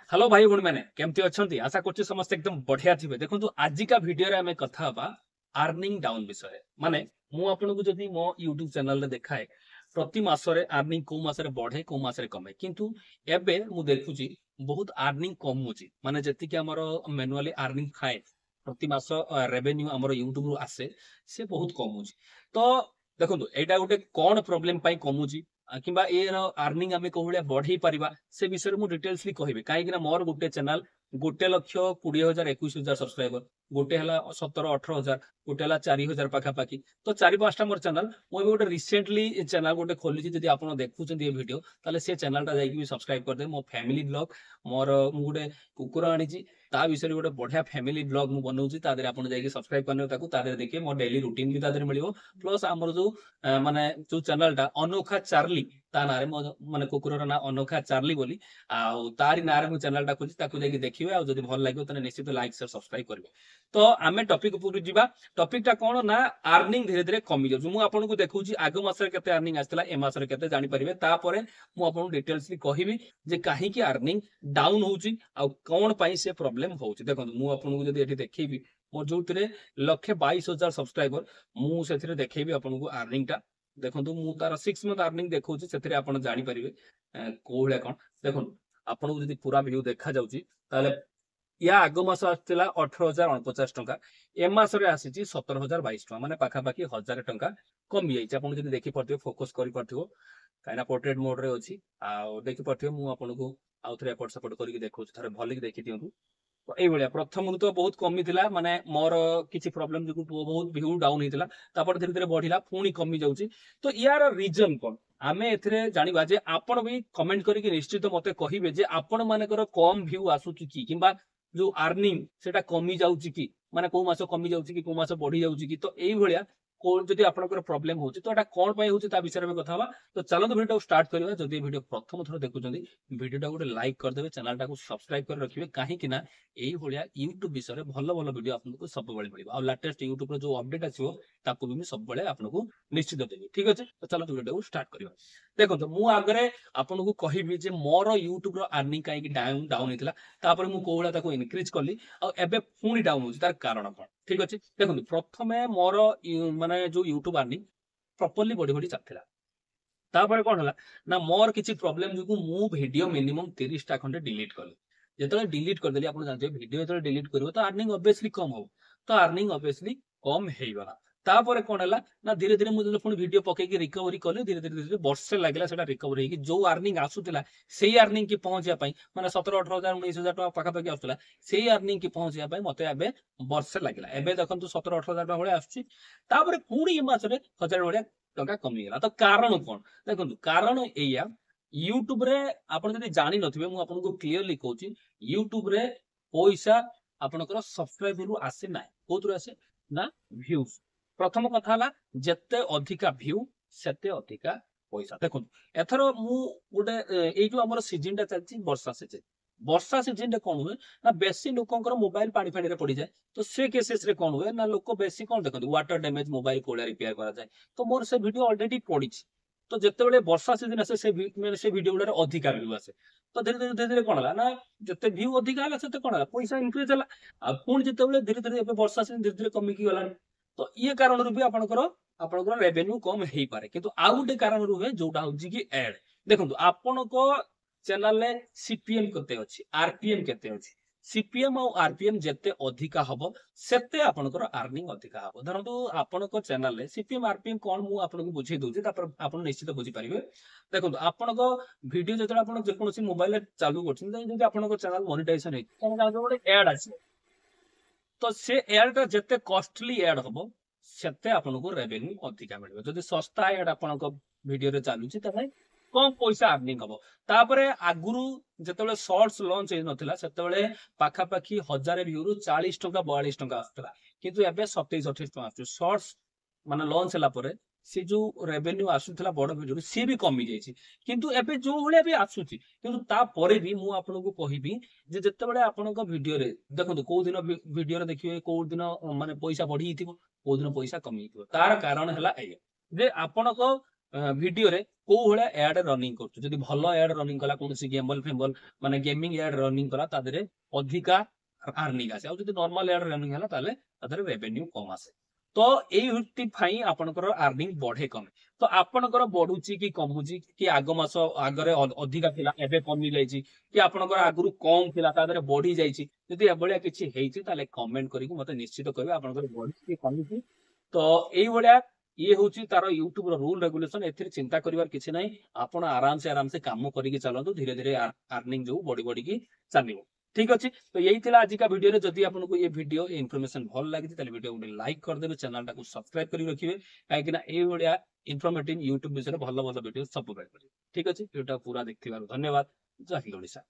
Hello भाई भूणी मैंने केमती अच्छी आशा कर समस्त एकदम बढ़िया थे। देखो आजिका भिडियो रे आमे कथा हबा अर्निंग डाउन विषय माने मु आपनको जदि मो यूट्यूब चैनल रे देखाए प्रति मासरे अर्निंग को मासरे बढ़े को मासरे कमे किंतु एबे मु देखुची बहुत अर्निंग कमुची माने जति कि हमर मैनुअली अर्निंग थाए प्रति मास रेवेन्यू हमर यूट्यूब रु आसे से बहुत कमुची। तो देखो एटा गोटे कोन प्रॉब्लम पाई कमुची किंबा ए अर्निंग आमे को भलिया बढ़ई परिबा से विषय मु डिटेल्सली कहबे काहेकि मोर गोटे चैनल 1,20,000 सब्सक्राइबर गोटे हला 17-18,000 गोटे हला 4,000 पाखापाखी तो 4-5टा मोर चैनल मु गोटे रिसेंटली चैनल गोटे खोली जदि आपण देखुछन ये वीडियो ताले से चैनल टा जाई सब्सक्राइब कर दे। मो फैमिली ब्लॉग मोर मु गोटे कुकुर आनी ता विषय गोटे बढ़िया फैमिली ब्लॉग मु बनाऊची ता देरे आपण जाई सब्सक्राइब करने ताकू ता देरे देखिए मोर डेली रूटीन भी ता देरे मिलियो प्लस हमर जो माने जो चैनल टा अनोखा चार्ली ता नारे माने कुकुर ना अनोखा चार्ली बोली आउ तारी नारे मु चैनल टा खोजी ताकू जाई देखिबे आ जदि भल लागियो तने निश्चित लाइक शेयर सब्सक्राइब करबे। तो आमे टॉपिक ऊपर जीवा टॉपिक टा कोन ना अर्निंग धीरे धीरे कमी जाउ मु आपन को देखौची आगो मासरे केते अर्निंग आस्तला ए मासरे केते जानि परिबे तापरे मु आपन डिटेल्सली कहिबी जे काहे की अर्निंग डाउन होउची आ कोन पई से प्रॉब्लम होउची। देखो मु आपन को जदि एठी देखैबी मोर जोतिरे 1,22,000 सब्सक्राइबर मु सेथिरे देखैबी आपन को अर्निंग टा देखो मु तार 6 मंथ अर्निंग देखौची सेथिरे आपन जानि परिबे कोहले कोन देखो आपन को जदि पूरा व्यू देखा जाउची ताले या आगो मास आसला 18,049 टंका ए मास रे आसीची 17,022 टंका माने पाखा पाखी 1,000 टंका कमी जाइछ। आपन जदि देखि परथियो फोकस करि परथियो काइना पोर्ट्रेट मोड रे अछि आ देखि परथियो मु आपन को आउथरे एपort सपोर्ट करिक देखौछ थरे भलिक देखि दियंतु। तो एई भलिया प्रथम तो बहुत कमी थिला माने मोर किछि प्रॉब्लम जकु बहुत व्यू डाउन हितला तापर धीरे धीरे बढ़िला पुणी कमी जाउची। तो यार रीजन कोन आमे एथरे जानिबा जे आपण भी कमेंट करिक निश्चित मते कहिबे जे आपण मानकर कम व्यू आसुची कि किबा जो अर्निंग सेटा कमी जाउची कि माने को मास कमी जाउची कि को मास बढ़ी जाउची कि। तो एई भलिया को जदि आपनकर प्रॉब्लम होची तो एटा कोन पई होची ता विषय में कथा हवा। तो चलो तो वीडियो स्टार्ट करबा जदि वीडियो प्रथम थर देखुचंदी वीडियो टा गोटे लाइक कर देबे चैनल टा को सब्सक्राइब कर रखिबे काहे कि ना एई भलिया YouTube विषय भलो भलो वीडियो आपनको सब बेले मिलिबो आ लेटेस्ट YouTube रो जो अपडेट आछियो ताकू भी सब बेले आपनको निश्चित देबी। ठीक अछि तो चलो तो वीडियो को स्टार्ट करबा। देखो तो मु आगरे आपनको कहिबी जे मोर YouTube रो अर्निंग काहे कि डाउन डाउन हितला तापर मु कोहला ताको इनक्रीज करली आ एबे पुणी डाउन होची तार कारण कोन। ठीक अछि देखो प्रथमे मोर माने जो YouTube अर्निंग प्रॉपर्ली बड़ी बड़ी चलथिला तापर कोन हला ना मोर किछि प्रॉब्लम जकु मु वीडियो मिनिमम 30 टा खंडे डिलीट करली जेतले डिलीट कर देली आपण जानते वीडियो जेतले डिलीट करबो तो अर्निंग ऑब्वियसली कम हो तो अर्निंग ऑब्वियसली कम हेई गला। तापर कोन हला ना धीरे धीरे मु जले पुणी वीडियो पके की रिकवरी करले धीरे धीरे धीरे वर्षे लागला सेटा रिकवरी कि जो अर्निंग आसुतिला सेही अर्निंग की पहुंचिया पई माने 17-18,000 19,000 टका पाखा पाखी आसुतिला सेही अर्निंग की पहुंचिया पई मते एबे वर्षे लागला एबे देखंतु 17-18,000 टका भले आसुची तापर पुणी ए मासरे 1,000 भले टका कमी गेला। तो कारण कोन देखंतु कारण एया यूट्यूब रे आपण जदि जानि नथिबे मु आपन को क्लियरली कहूची यूट्यूब रे पैसा आपनकर सब्सक्राइब रु आसे ना कोथु आसे ना व्यूज। प्रथम कथा हला जत्ते अधिका व्यू सेते अधिका पैसा। देखो एथर मु गोटे ए जो हमर सीजन टा चलची वर्षा सीजन रे कोन हुए ना बेसी लोकंकर मोबाइल पानी पानी रे पड़ी जाए तो से केसेस रे कोन हुए ना लोक बेसी कोन देखंतु water damage mobile Cola repair करा जाए तो मोर से वीडियो ऑलरेडी पड़ी तो जत्ते बेले वर्षा सीजन आसे से वीडियो गुडा अधिका व्यू आसे तो धीरे धीरे कोन हला ना जत्ते व्यू अधिका हला सेते कोन हला पैसा इंक्रीज हला आ पुणी जत्ते बेले धीरे धीरे एबे वर्षा सीजन धीरे धीरे कमी की गला तो ये कारण रु भी आपनकर रेवेन्यू कम हेई पारे किंतु आ गुटे कारण रु है जोटा होजी कि ऐड देखंतु आपनको चैनल रे सीपीएम केते अछि आरपीएम केते अछि सीपीएम और आरपीएम जत्ते अधिका हबो सेते आपनकर अर्निंग अधिका हबो। धरंतु आपनको चैनल रे सीपीएम आरपीएम कोन मु आपनको बुझी दोछि तापर आपन निश्चित बुझी परिबे। देखंतु आपनको वीडियो जतरा आपन जे कोनोसी मोबाइल रे चालू करछिन जदि आपनको चैनल मोनेटाइजेशन हे तने जाउ गोटे ऐड अछि तो से एड टा जत्ते कॉस्टली एड हबो सेते आपनको रेवेन्यू अधिका मिलबो जदि सस्ता एड आपनको वीडियो रे चालू छि तने कम पैसा अर्निंग हबो। तापरे आगुरु जतबेले शॉर्ट्स लॉन्च हे नथिला सेतबेले पाखा पाखी 1000 व्यू रु 40 टका 42 टका आस्तला किंतु एबे 27 28 टका आस्तु शॉर्ट्स माने लॉन्च हला परे से जो रेवेन्यू आसुथिला बड़ वीडियो सी भी कमी जाइछि किंतु एबे जो भले भी आसुछि किंतु ता परे भी मु आपनको कहिबी जे जत्ते आपनको वीडियो रे देखंतु को दिन वीडियो रे देखिबे को दिन माने पैसा बढ़ी हिथिबो को दिन पैसा कमी हिथिबो तार कारण हला ए जे आपनको ଭିଡିଓ ରେ କୋଉ ଭଳିଆ ad ରନିଂ କରୁଛୁ। ଯଦି ଭଲ ad ରନିଂ କଲା କୌଣସି ଗେମ୍ବଲ ଫେମ୍ବଲ ମାନେ ଗେମିଂ ad ରନିଂ କଲା ତା ଦେହରେ ଅଧିକା ଆର୍ନିଂ ଆସେ। ଆଉ ଯଦି ନର୍ମାଲ ad ରନିଂ ହେଲା ତାହେଲେ ତା ଦେହରେ ରେଭେନ୍ୟୁ କମ ଆସେ। ତ ଏଇଥିପାଇଁ ଆପଣଙ୍କର ଆର୍ନିଂ ବଢେ କମେ। ତ ଆପଣଙ୍କର ବଢୁଛି କି କମୁଛି କି ଆଗ ମାସ ଆଗରେ ଅଧିକା ଥିଲା ଏବେ କମି ଯାଇଛି କି ଆପଣଙ୍କର ଆଗରୁ କମ ଥିଲା ତା ଦେହରେ ବଢି ଯାଇଛି, ଯଦି ଏଭଳିଆ କିଛି ହେଇଛି ତାହେଲେ କମେଣ୍ଟ କରିକି ମତେ ନିଶ୍ଚିତ କହିବେ ଆପଣଙ୍କର ବଢିଛି କି କମିଛି। ତ ଏଇଭଳିଆ ଇଏ ହଉଛି ତାର ୟୁଟ୍ୟୁବ ର ରୁଲ ରେଗୁଲେସନ। ଏଥିରେ ଚିନ୍ତା କରିବାର କିଛି ନାହିଁ। ଆପଣ ଆରାମସେ କାମ କରିକି ଚାଲନ୍ତୁ, ଧୀରେ ଧୀରେ ଆର୍ନିଂ ଯୋଉ ବଢି ବଢିକି ଚାଲିବ। ଠିକ ଅଛି, ତ ଏଇ ଥିଲା ଆଜିକା ଭିଡିଓରେ। ଯଦି ଆପଣଙ୍କୁ ଏ ଭିଡିଓ ଇନଫର୍ମେସନ ଭଲ ଲାଗିଛି ତାହେଲେ ଭିଡିଓ ଗୋଟେ ଲାଇକ୍ କରିଦେବେ, ଚ୍ୟାନେଲଟାକୁ ସବସ୍କ୍ରାଇବ କରି ରଖିବେ, କାହିଁକି ନା ଏଇଭଳିଆ ଇନଫର୍ମେଟିଭ ୟୁଟ୍ୟୁବ ବିଷୟରେ ଭଲ ଭଲ ଭିଡିଓ ସବୁବେଳେ କରିବେ। ଠିକ ଅଛି, ଭିଡିଓଟା ପୁରା ଦେଖିଥିବାରୁ ଧନ୍ୟବାଦ। ଜୟ ହିନ୍ଦ ଓଡ଼ିଶା।